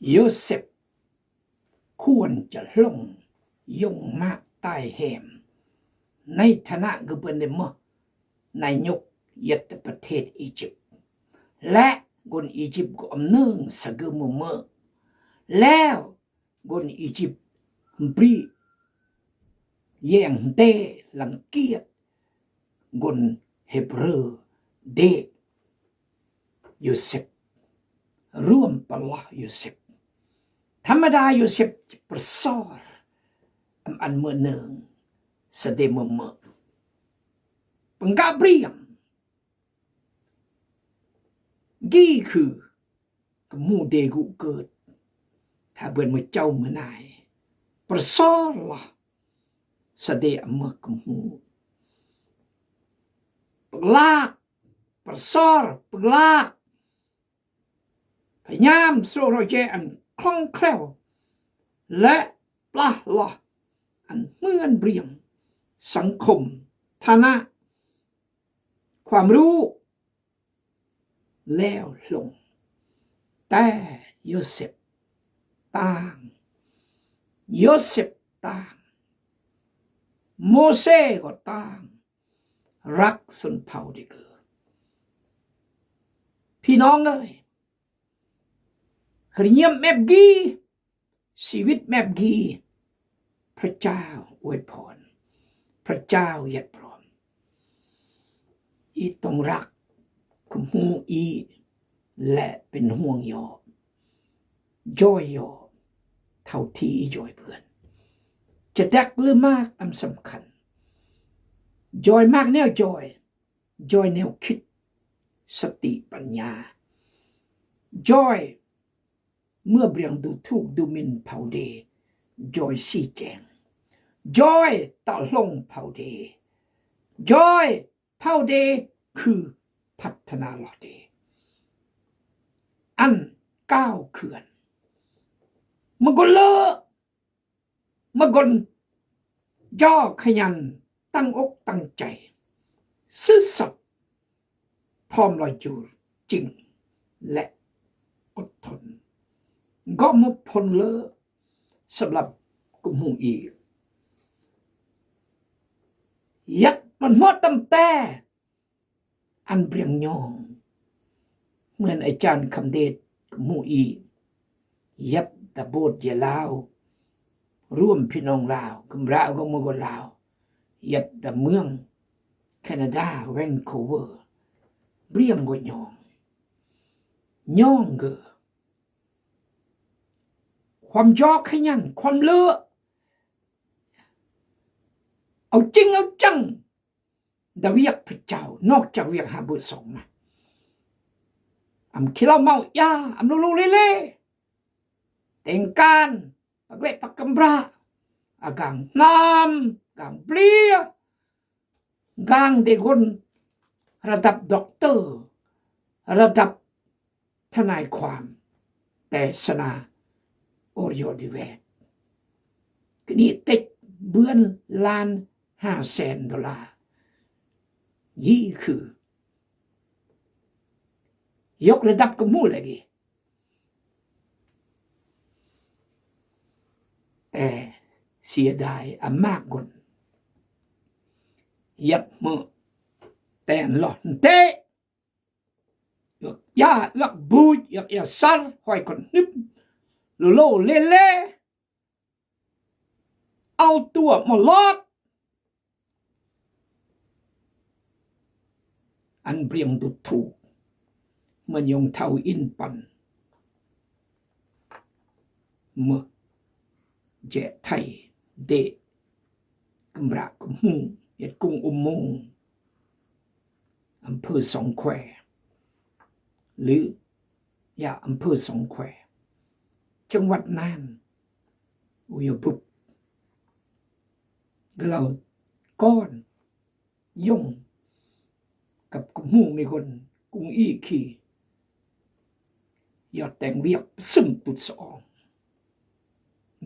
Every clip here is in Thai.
โยเซฟควรจะลงยงมากใต้แหมในฐานะกบฏนายกยัตประเทศอียิปต์และกนอียิปต์ก็อำเนิงสะกึมเมื่อแล้วกนอียิปต์ปรีแย่งเตลังเกียจกนเฮบรูเดโยเซฟร่วมปลาโยเซฟธรรมดาโยเซฟประสอบอันเมื่อหนึ่งเสดเมื่อปังกาเบรียมกี่คือกมูเดกุเกิดถ้าเบื่อเมื่อเจ้าเมื่อนายประสอบละเสดเมื่อกมูปลากประสอบปลากพยายามสู้รอยเจอันคล่องแคล่วและปลาละอันเหมือนเบรียมสังคมฐานะความรู้แล้วลงแต่โยเซฟต่างโยเซฟต่างโมเสสก็ต่างรักสนเผ่าดีเกินพี่น้องเอ้ยเรียมแมบกีชีวิตแมบกีพระเจ้าอวยพรพระเจ้ายัดพร้อมอีต้องรักคุมหูอีและเป็นห่วงยอย่อยอเท่าที่ย่อยเพื่อนจะดักหรือมากอันสำคัญจอยมากแนวจอยแนวคิดสติปัญญาจอยเมื่อเบียงดูถูกดูหมิ่นเผ่าเดจอยชี้แจงจอยต่อลงเผ่าเดจอยเผ่าเดคือพัฒนาหลอเดอันก้าวเขื่อนมันก็เลอะมันก็ย่อขยันตั้งอกตั้งใจซื่อสัตย์พร้อมรอยจูจริงและอดทนก็มุพลเลอะสำหรับกลุ่มหูอียัดมันหมดตั้งแต่อันเปรียงยองเหมือนอาจารย์คำเดชกลุ่มหูอียัดตะโบดยาลาวร่วมพี่น้องลาวกุมราวก็มือลาวยัดตะเมืองแคนาดาแวนคูเวอร์เรียงก็ย่องเกอความยอกขยันความเลือเอาจริงเอาจังดาเวียกพระเจ้านอกจากเวียกหาบุตรสงนะคิดเราเมายาลูเล่แต่งการปักเล็ปักกำราอากางน้ำกางเปลี่ยกางเด็กคนระดับด็อกเตอร์ระดับทนายความแต่สนาโอริโอดิเวตนี่ติดเบือน$500,000ยี่คือยกระดับกับมูเลยกี่แต่เสียดายมากคนยับมือแต่หล่อนเตะยาบูดยาซัรหอยคนนึบโลเล่เอาตัวมาลอดอันเปรียงดุดถูกมันยงเท่าอินปันเมื่อเจไทยเดะกำรักกุมูเย็ดกุ้งมงอำเภอสองแควหรือยาอำเภอสองแควจังหวัดน่านอุยบุบเราก้อนย่งกับกุมูมีคนกุ้งอีขี่ยอดแต่งเวียบซึมตุดสอง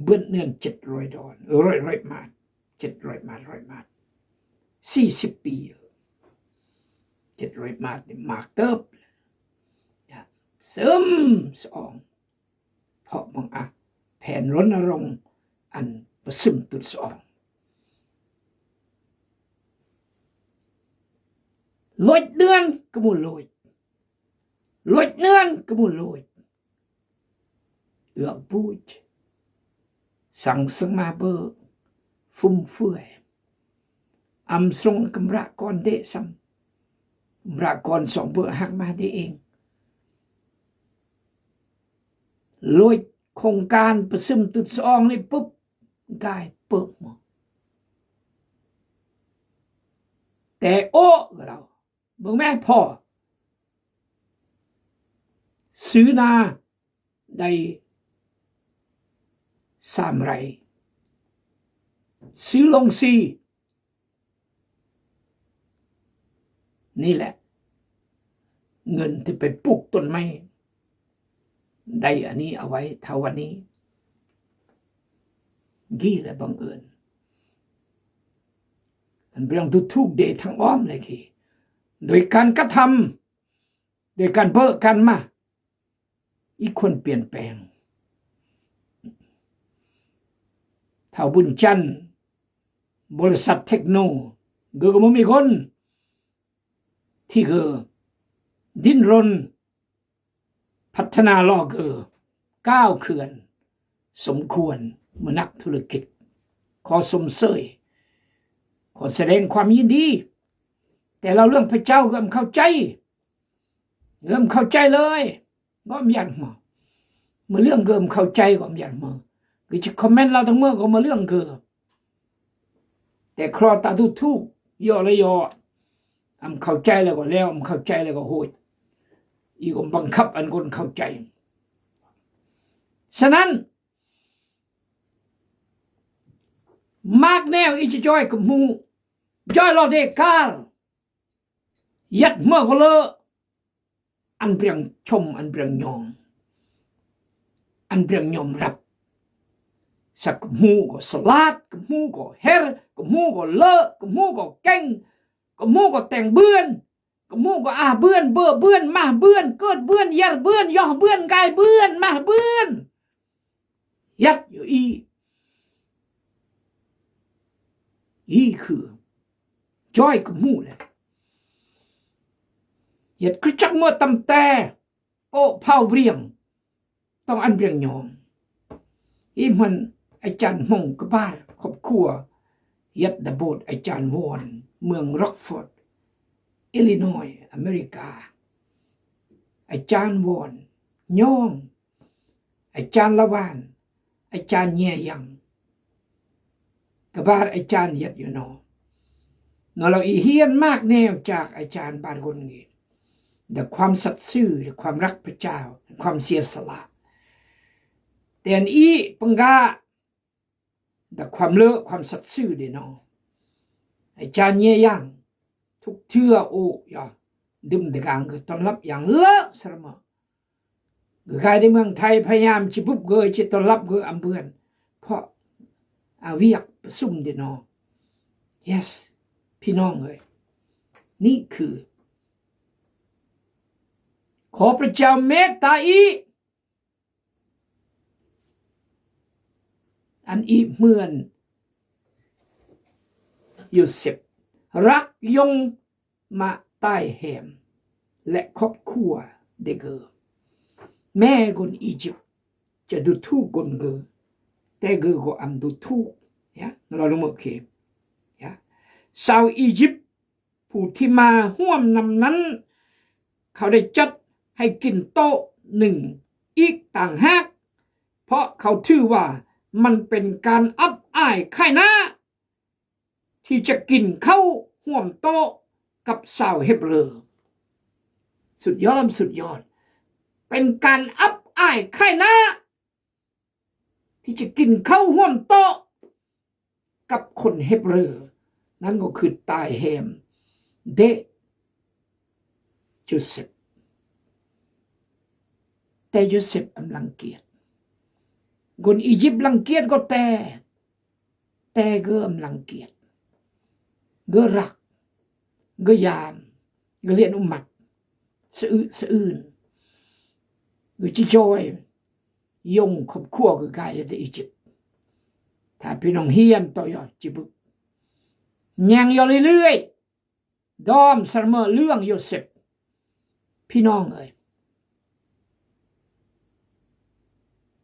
เบื้องเนื่อน$700ร้อยมา700 มาท40 ปี700 มาทนี่มากเติบซึมสอง เพราะมังอะแผนรณรงค์อันประซึมตุดสองลดเดือนก็มูลอยลดเดือนก็มูลอยบูจสังสมาเบอร์ฟุ่มเฟื่อยอำทรงกำระก่อนเดซัมระก่อน2 เบอร์หักมาได้เองลอยโครงการประซึมตุดสองนี่ปุ๊บกายเปิดหมดแต่โอ้เราเบิ่งแม่พ่อซื้อนาได้3 ไร่ซื้อลงซีนี่แหละเงินที่ไปปลูกต้นไม้ได้อันนี้เอาไว้เท่าวันนี้กี่แหละบังเอิญมันเป็นเรื่องทุกเดททั้งอ้อมเลยกี่โดยการกระทำโดยการเบิกกันมาอีกคนเปลี่ยนแปลงเท่าบุญจันทร์บริษัทเทคโนเกิดมันมีคนที่เกิดดิ้นรนพัฒนาล่อเกิดก้าวเขื่อนสมควรเมื่อนักธุรกิจขอสมเสยขอแสดงความยินดีแต่เราเรื่องพระเจ้าเริ่มเข้าใจเลยก็มีอย่างมาเมื่อเรื่องเริ่มเข้าใจก็มีอย่างมาคือจะคอมเมนต์เราทั้งเมื่อก็มาเรื่องเกิดแต่ครอตาทุกย่อเลยย่อเข้าใจแล้วก็แล้วเข้าใจแล้วก็โหยอีกบังคับอันคนเข้าใจฉะนั้นมากแนวอีจะจอยกับมูจอยเราเด็กกาลยัดเมื่อก็เลออันเปรียงชมอันเปรียงยอมอันเปรียงยอมรับสักกับมูก็สลัดกับมูก็เฮรกับมูก็เลอกับมูก็เก่งกับมูก็แต่งเบื้อนกับมูก็เบื้อนเบื้อนมาเบื้อนเกิดเบื้อนยัดเบื้อนย่อเบื้อนกายเบื้อนมาเบื้อนยัดอยู่อีคือจอยกับมูเลยยัดกระจักเมื่อตำแต่โอ้เผาเรียงต้องอันเรียงยอมอีมันอาจารย์มงกับบ้านครอบครัวยัดดาโบดอาจารย์วอนเมืองร็อกฟอร์ดอิลลินอยส์อเมริกาอาจารย์วอนย่องอาจารย์ละวานอาจารย์เงียยังกับบ้านอาจารย์ยัดอยู่นอเราอีเฮียนมากแนวจากอาจารย์บาร์กนงี้แต่ความสัตย์ซื่อแต่ความรักพระเจ้าความเสียสละแต่อันอีปังกาแต่ความเลอะความสัตย์ซื่อเดนออาจารย์เงียยังทุกเชื่อโอ้ยาดื่มเด็กอ่างก็ต้อนรับอย่างเลอะสระมาใครในเมืองไทยพยายามจิบุบเกยจิต้อนรับเกยอำเบือนเพราะอาวิยกประสุมเดนอ yes พี่น้องเลยนี่คือขอพระเจ้าเมตตาอีอันอีเหมือนยูเซฟรักยงมาใต้แหมและครอบครัวเด็กแม่คนอียิปต์จะดูถูกคนเกอแต่เกอก็ดูถูกเราลงมือเข็มชาวอียิปต์ผู้ที่มาห่วมนำนั้นเขาได้จัดให้กินโต๊ะหนึ่งอีกต่างหากเพราะเขาถือว่ามันเป็นการอับอายใครนะที่จะกินเข้าห่วมโต๊ะกับชาวเฮบเรอสุดยอดเป็นการอับอายใครนะที่จะกินเข้าห่วมโต๊ะกับคนเฮบเรอนั่นก็คือตายแหมเดโยเซฟแต่โยเซฟรังเกียจคนอียิปต์รังเกียจก็แต่เกอรังเกียจเกอรักเกอยามเกอเรียนอุมัดสะอื่นเกอจิจอย ยงครบครัวคือกายในอียิปต์ถ้าพี่น้องเฮียนต่อยอดจิบุยังอยู่เรื่อยๆดอมสมอเรื่องโยเซฟพี่น้องเอ้ย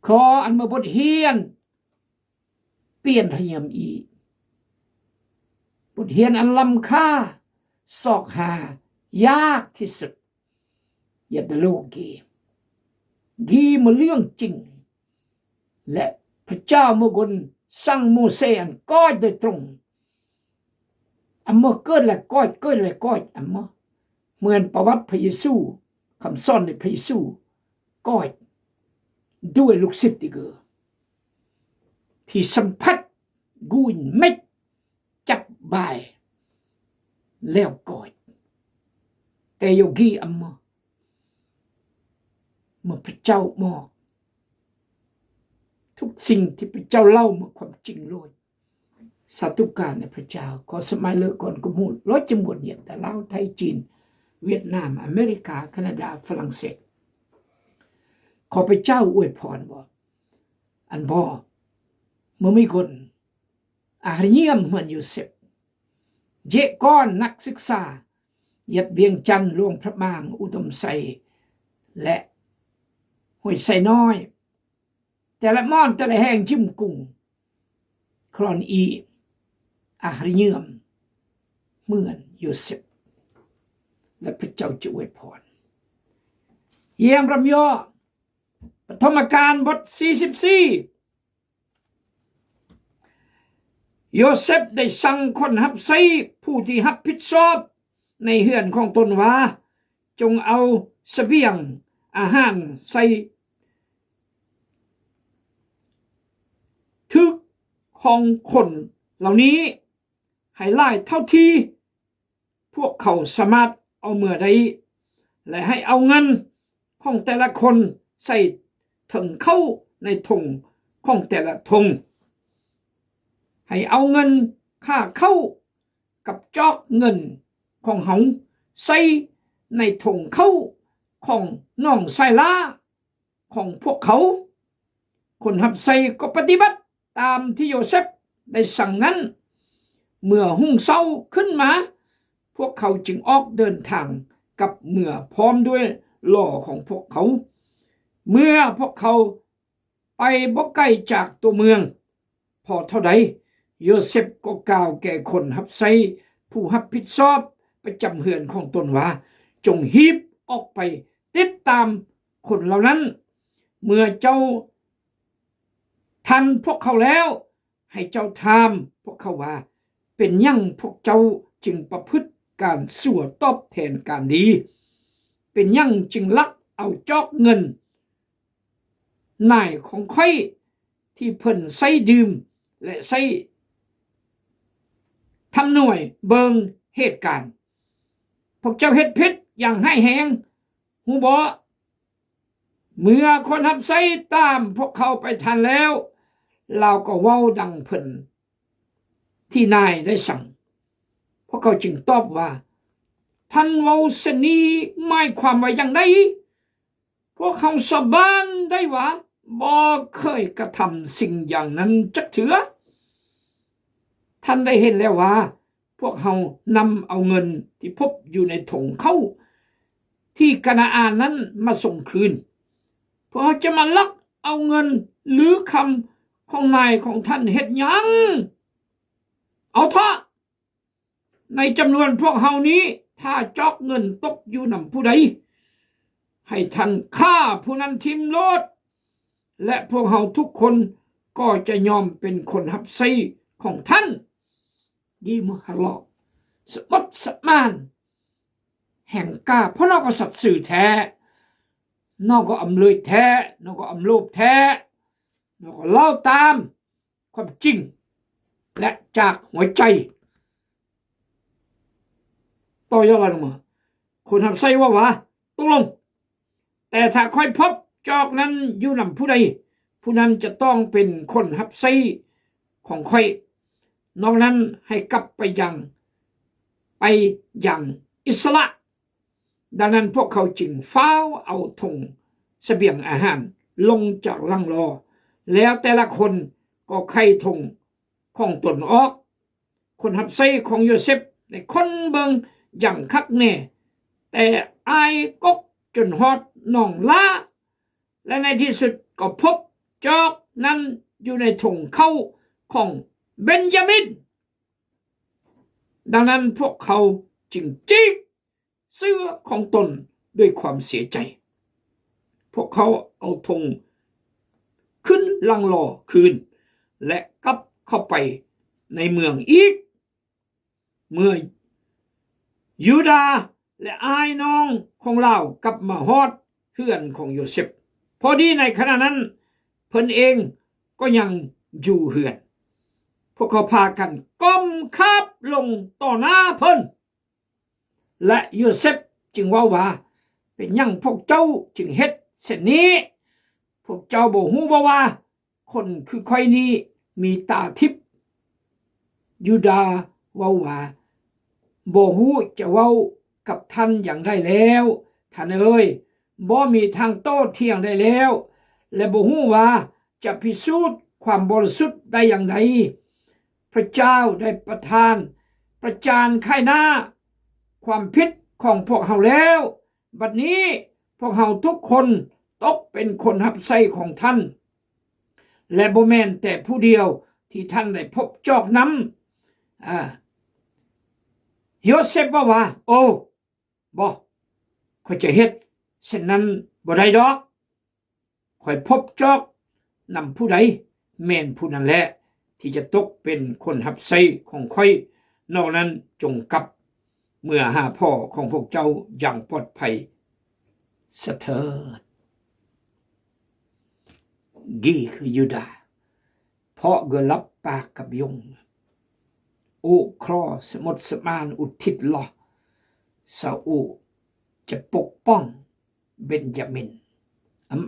ขออันมาบทเฮียนเปลี่ยนพยายามอีบทเรียนอันล้ำค่าสอกหายากที่สุดอย่าตะโลกีมาเรื่องจริงและพระเจ้าเมื่อคนสั่งโมเสสก้อยโดยตรงอันเมื่อเกิดและก้อยอันเมื่อเหมือนประวัติพระเยซูคำสอนในพระเยซูก้อยด้วยลูกศิษย์ที่สัมผัสกุยเม็ดจับบายแล้วก่อยแต่โยกีอัมมาเมื่อพระเจ้ามอกทุกสิ่งที่พระเจ้าเล่ามาความจริงเลยสาธุการในพระเจ้าขอสมัยเลิกก่อนก็มูดร้อยจมูกเนี่ยแต่ลาวไทยจีนเวียดนามอเมริกาแคนาดาฝรั่งเศสขอพระเจ้าอวยพรบ่อันบ่เมื่อมีคนอาหารเยี่ยมเหมือนยูเซฟเยก้อนนักศึกษายัดเวียงจันทร์หลวงพระบางอุดมไซและห้วยไซน้อยแต่ละม่อนแต่ละแห่งจิ้มกุ้งครอนอีอาหารเยี่ยมเหมือนยูเซฟและพระเจ้าจะอวยพรเยี่ยมรำย่อปฐมกาลบท44โยเซฟได้สั่งคนหับไส่ผู้ที่รับผิดชอบในเฮือนของตนว่าจงเอาเสบียงอาหารใส่ทึกของคนเหล่านี้ให้หลายเท่าที่พวกเขาสามารถเอาเมื่อใดและให้เอาเงินของแต่ละคนใส่ถึงเข้าในถุงของแต่ละถุงให้เอาเงินค่าเข้ากับจอกเงินของเขาใส่ในถุงเข้าของน้องไซลาของพวกเขาคนหับใส่ก็ปฏิบัติตามที่โยเซฟได้สั่งนั้นเมื่อหุ่งเศร้าขึ้นมาพวกเขาจึงออกเดินทางกับเมื่อพร้อมด้วยหล่อของพวกเขาเมื่อพวกเขาไปบ่ไกลจากตัวเมืองพอเท่าใดโยเซฟก็กล่าวแก่คนหับไส่ผู้รับผิดชอบประจำเฮือนของตนว่าจงฮีบออกไปติดตามคนเหล่านั้นเมื่อเจ้าทันพวกเขาแล้วให้เจ้าถามพวกเขาว่าเป็นหยังพวกเจ้าจึงประพฤติการชั่วตอบแทนการดีเป็นหยังจึงลักเอาจอกเงินนายของค่อยที่เพิ่นใส่ดื่มและใส่ทำหน่วยเบิงเหตุการณ์พวกเจ้าเฮ็ดผิดอย่างให้แหงหูบ่เมื่อคนรับใส่ตามพวกเขาไปทันแล้วเราก็เว้าดังเพิ่นที่นายได้สั่งพวกเขาจึงตอบว่าท่านเว้าเช่นนี้หมายความว่าอย่างไรพวกเขาสาบานได้ว่าบ่เคยกระทำสิ่งอย่างนั้นจักเถือท่านได้เห็นแล้วว่าพวกเขานำเอาเงินที่พบอยู่ในถุงเข้าที่กานาอานนั้นมาส่งคืนเพราะจะมาลักเอาเงินหรือคำของนายของท่านเฮ็ดหยังเอาเถอะในจำนวนพวกเฮานี้ถ้าจอกเงินตกอยู่นำผู้ใดให้ท่านฆ่าผู้นั้นทิ่มโลดและพวกเฮาทุกคนก็จะยอมเป็นคนรับใช้ของท่านยี่มหลอกสมดสมานแห่งกาเพราะนอกก็สัตย์สื่อแท้นอกก็อำเลยแท้นอกก็อำโลภแท้นอกก็เล่าตามความจริงและจากหัวใจต่อยอดลงมาคนทำไส้ว่าตกลงแต่ถ้าค่อยพบจอกนั้นอยู่นำผู้ใดผู้นั้นจะต้องเป็นคนรับใช้ของค่อยนอกนั้นให้กลับไปอย่างอิสระดังนั้นพวกเขาจึงเฝ้าเอาถุงเสบียงอาหาร ลงจากลังรอแล้วแต่ละคนก็ไขธงของตนออกคนหับไส้ของโยเซฟได้คนเบิงอย่างคักแน่แต่อายกกจนฮอดหนองล้าและในที่สุดก็พบจอกนั้นอยู่ในถุงเข้าของเบนจามินดังนั้นพวกเขาจึงจิกเสื้อของตนด้วยความเสียใจพวกเขาเอาธงขึ้นลังรอคืนและกลับเข้าไปในเมืองอีกเมื่อยูดาและอายน้องของเรากลับมาฮอดเพื่อนของโยเซฟพอดีในขณะนั้นเพิ่นเองก็ยังอยู่เฮือนพวกเขาพากันก้มคาบลงต่อหน้าเพิ่นและโยเซฟจึงว่าเป็นหยังพวกเจ้าจึงเฮ็ดเช่นนี้พวกเจ้าบ่ฮู้บ่ว่าคนคือค่อยนี้มีตาทิพย์ยูดาว่าบ่ฮู้จะเว้ากับท่านอย่างได้แล้วท่านเอ้ยบ่มีทางโต้เถียงได้แล้วและบ่ฮู้ว่าจะพิสูจน์ความบริสุทธิ์ได้อย่างไรพระเจ้าได้ประทานประจานไข่หน้าความผิดของพวกเฮาแล้วบัดนี้พวกเฮาทุกคนตกเป็นคนรับใช้ของท่านและบ่แม่นแต่ผู้เดียวที่ท่านได้พบจอกน้ำโยเซฟว่าโอ้บ่ข้อยจะเฮ็ดเช่นนั้นบ่ได้ดอกข้อยพบจอกนำผู้ใดแม่นผู้นั้นแหละที่จะตกเป็นคนรับใช้ของข้อยนอกนั้นจงกลับเมื่อหาพ่อของพวกเจ้าอย่างปลอดภัยเถิดกี่คือยูดาเพราะเกลับปากกับยงโอ้ครอสมดสมานอุทิศลอซาอูจะปกป้องเบนจามิน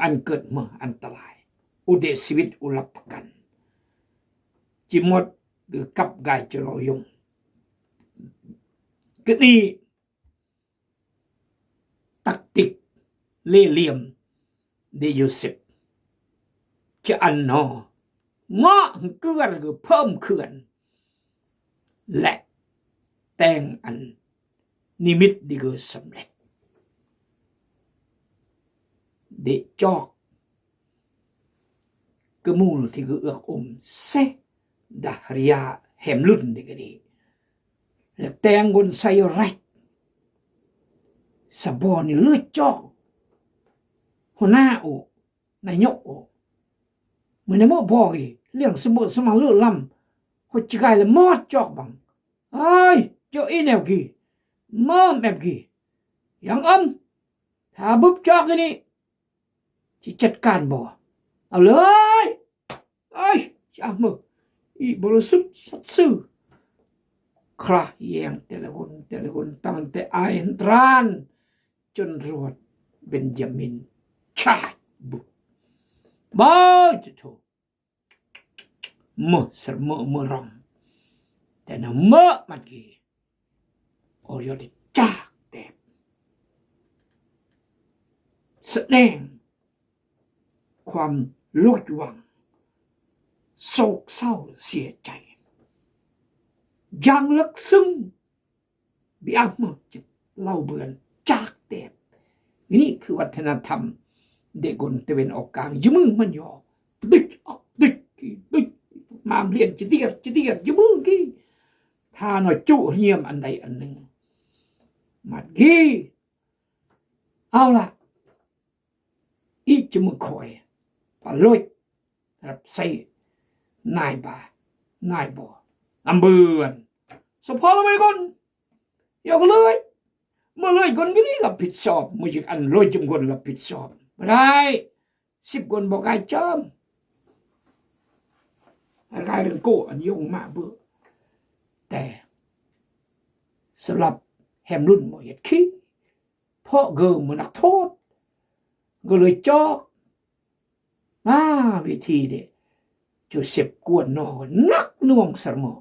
อันเกิดเมื่ออันตรายอุเดชีวิตอุลับประกันจิมดหรือกับกายจรอยงก็นี่ตักติกเล่เหลี่ยมเดโยเซฟจะอันนอเงาะเกลือหรือเพิ่มเขื่อนและแต่งอันนิมิตดีเกิดสำเร็จเดจอกกมูลที่เอือกเซดาริยาแหมลุ่นดีกันดีและแต่งบนไซไรสะบอนี่เลือดจอกหัวหน้าโอนายกโอเหมือนในหม้อบอกอีเรื่องสมบูรณ์สมังเลือดลำหัวใจกายละมอดจอกบังเอ้ยเจ้าอีแนวกี่มอแบบกี่ยังถ้าบุบจอกนี่จะจัดการบ่เอาเลยเอ้ยจ้ามึงอีบริสุทธิ์สัตย์ซื่อคราแยงแต่ละคนตั้งแต่อายตรานจนรวดเบนจามินชาบุบ้าจะโถมือสมมือรองแต่น่ะเมื่อมันกี่โอริโอได้จากแต่แสดงความลุดหวังโศกเศร้าเสียใจอย่างลึกซึ้งบิอัมจะเล่าเบือนจากแต่นี่คือวัฒนธรรมเด็กคนตะวันออกกลางยืมมือมันยอดึกออกดึกมาเรียนจะเดียดยืมมือกี่ถ้าหน่อยจุเหี่ยมอันใดอันหนึ่งมากี่เอาล่ะอีกจะมือคอยปลอยรับใส่นายบ่อำเบือนสพอลงไปก่อนยกเลยเมื่อเลยคนก็นี่รับผิดชอบมือจากอันเลยจำคนรับผิดชอบไม่ได้10 คนบอกไอ้จอมอะไรเรื่องโก้อันยงมาเบื่อแต่สำหรับแฮมรุ่นหมอเหตุขี้เพราะเกิดเหมือนนักโทษก็เลยจอกวิธีเด็จะเสพกวนนอนักน่วงสมอ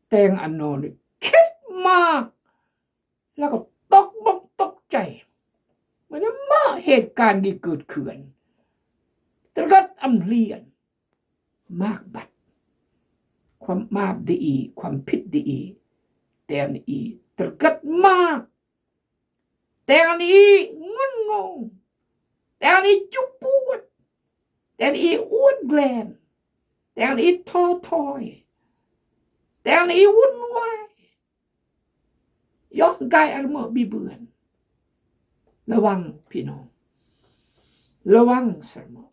แต่งอันนอนคิดมากแล้วก็ตกใจเหมือนว่าเหตุการณ์ที่เกิดขึ้น ตระกัดอำเลียนมากบัดความมาบดีความผิดดีแต่อันอีตระกัดมากแต่อันอีงุนงงแต่อันอีจุบปวดแต่อันอีอ้วนแกลนแต่อันอีท้อถอยแต่อันอีวุ่นวายย้อนกายอารมณ์บิเบือนระวังพี่น้องระวังสมอง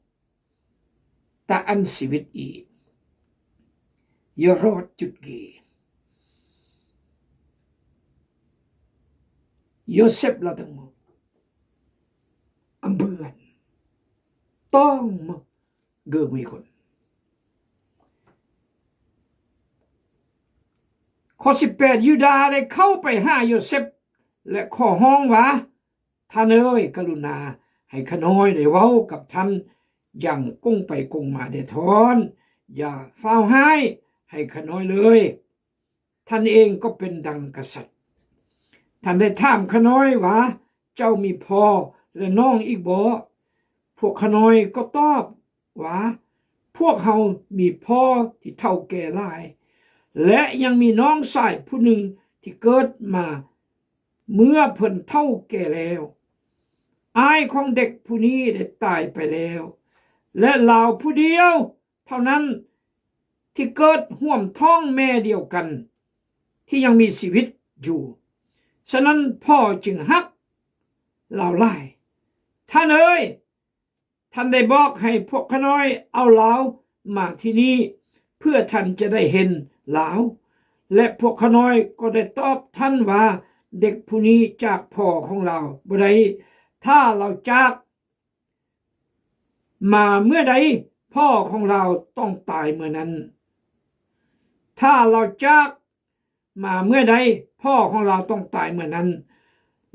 แต่อันชีวิตอีกอย่ารอดจุดกีโยเซฟเราต้องอันเบือนต้องเกิดมีคนข้อ18ยูดาห์ได้เข้าไปหาโยเซฟและขอห้องว่าท่านเอ๋ยกรุณาให้ข้าน้อยได้เว้ากับท่านอย่างกุ้งไปกุ้งมาได้ทอนอย่าเฝ้าให้ข้าน้อยเลยท่านเองก็เป็นดังกษัตริย์ท่านได้ถามข้าน้อยว่าเจ้ามีพ่อและน้องอีกบ่พวกข้าน้อยก็ตอบว่าพวกเฮามีพ่อที่เฒ่าแก่หลายและยังมีน้องชายผู้หนึ่งที่เกิดมาเมื่อเพิ่นเฒ่าแก่แล้วอายของเด็กผู้นี้ได้ตายไปแล้วและเราผู้เดียวเท่านั้นที่เกิดห่วมท้องแม่เดียวกันที่ยังมีชีวิตอยู่ฉะนั้นพ่อจึงฮักเราหลายท่านเอ๋ยท่านได้บอกให้พวกข้าน้อยเอาเรามาที่นี่เพื่อท่านจะได้เห็นเราและพวกข้าน้อยก็ได้ตอบท่านว่าเด็กผู้นี้จากพ่อของเราบ่ได้ถ้าเราจากมาเมื่อใดพ่อของเราต้องตายเมื่อนั้นถ้าเราจากมาเมื่อใดพ่อของเราต้องตายเมื่อนั้น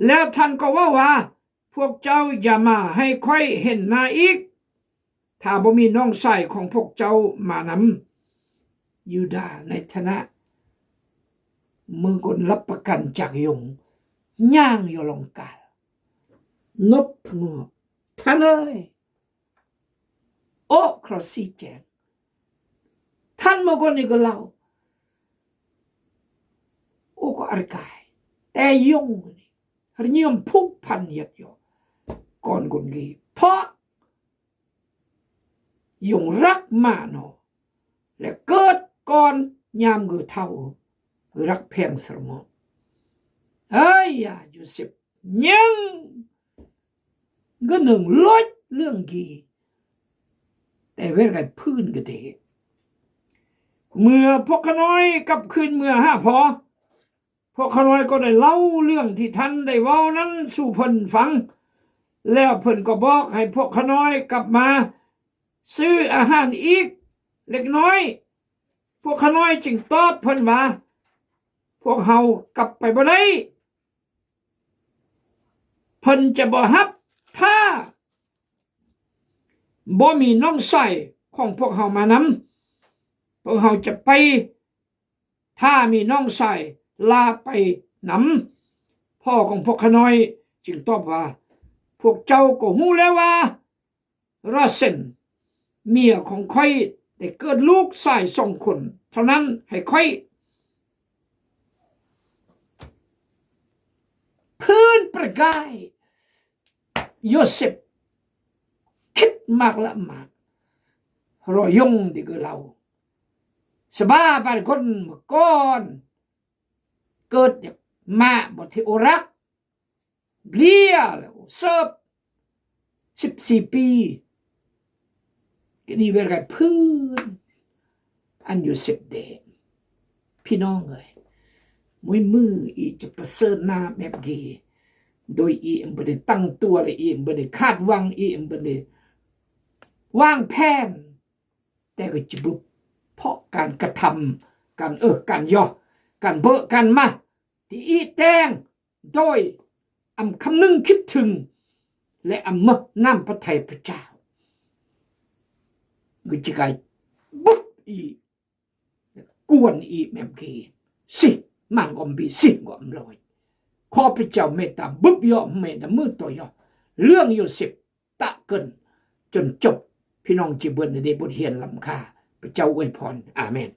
แล้วท่านก็ว่าพวกเจ้าอย่ามาให้ค่อยเห็นหน้าอีกถ้าบ่มีน้องชายของพวกเจ้ามานำยูดาห์ในฐานะมึงคนรับประกันจากยงย่างยลงกาลนบงบท่านเอ้ยโอ้ครอสีแจงท่านมึงคนนี้ก็เล่าโอ้ก็อารกายแต่ยงนี่เรียมพุกพันยัดยอก่อนคนกีเพราะยงรักมาโนและเกิดก่อนยามกือเท่ารักแพงสมองเอ้ยอย่าอยู่สิบยังก็หนึ่งลดเรื่องกีแต่เวลาพื้นก็เดเมื่อพวกขน้อยกับคืนเมื่อพอพวกขน้อยก็ได้เล่าเรื่องที่ท่านได้เว้านั้นสู่เพิ่นฟังแล้วเพิ่นก็บอกให้พวกขน้อยกลับมาซื้ออาหารอีกเล็กน้อยพวกขน้อยจึงตอบเพิ่นว่าพวกเฮากลับไปบ่ได้เพิ่นจะบ่รับถ้าบ่มีน้องชายของพวกเฮามานำพวกเฮาจะไปถ้ามีน้องชายลาไปนำพ่อของพวกขน้อยจึงตอบว่าพวกเจ้าก็ฮู้แล้วว่าราเซนเมียของค่อยได้เกิดลูกชาย2 คนเท่านั้นให้ค่อยพื้นประกายโยเซฟคิดมากละมากรอยงดีกว่าเราสบาบานคนเมื่อก่อนเกิดมาบทที่โอรักเลียแล้วเสิร์ฟ14 ปีก็นี่เวลาพื้นอันอยู่10 เดย์พี่น้องเลยมืออีจะประเสริฐหน้าแบบกีโดยอีมบ่ได้ตั้งตัวเลยอีมบ่ได้คาดหวังอีมบ่ได้วางแผนแต่ก็จะบุบเพราะการกระทำการย่อการเบอะกันมาที่อีแตงโดยคำนึงคิดถึงและมน้ำพระทัยพระเจ้าก็จะกลายบุบอีกวนอีแม่มกีสิมันก็มีสิก็ลอยขอพระเจ้าเมตตาบุบยอมเมตตามือตัวยอเรื่องโยเซฟตะเกินจนจบ พี่น้องจิเบิ่นได้บทเรียนล้ำค่าพระเจ้าอวยพรอาเมน